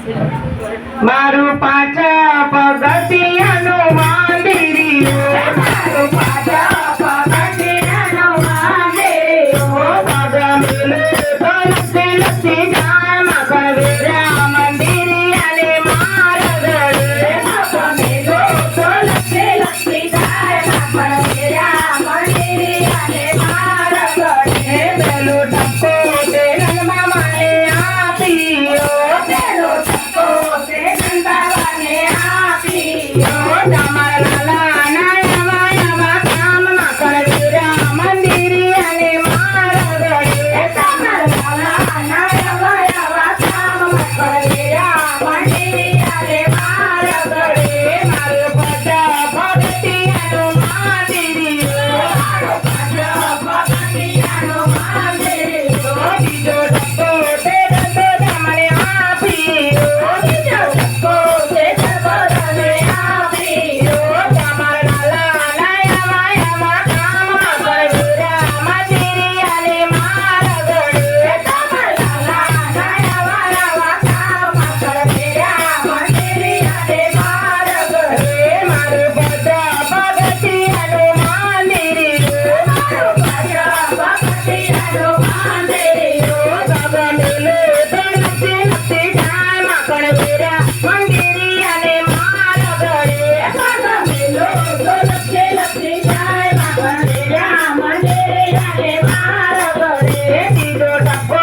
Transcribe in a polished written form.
मारू पाछा पगथियानो मंदिरियो मारू पाछा पगथियानो मंदिरियो पग मिले तो लस्सी लस्सी जाय मकर वीरा मंदिरियाले मारगड़े पग मिले तो लस्सी लस्सी जाय मकर वीरा मंदिरियाले मारगड़े बेलू टप्पो ते नंदा माले आपियो बेलू टप्पो ते नंदा माले आपियो तमर लाला नयवा यवा काम मकर वीरा मंदिरियाले मारगड़े तमर लाला नयवा यवा काम मकर वीरा मंदिरियाले मारगड़े मारू पचा भगतियानो मंदिरियो मारू पचा भगतियानो मंदिरियो बीजो टप्पो ते डब्बो दमले आपियो बीजो टप्पो ते डब्बो दमले आपियो तमर लाला नयवा यवा काम मकर वीरा मंदिरियाले मारगड़े तमर लाला नयवा यवा काम मकर वीरा मंदिरियाले मारगड़े मारू पचा भगतियानो मंदिरियो मारू पचा भगतियानो मंदिरियो सब मिले तो लस्सी लस्सी जाय मकर वीरा मंदिरियाले मारगड़े सब मिले तो लस्सी लस्सी जाय मकर वीरा मंदिरियाले मारगड़े तीजो टप्पो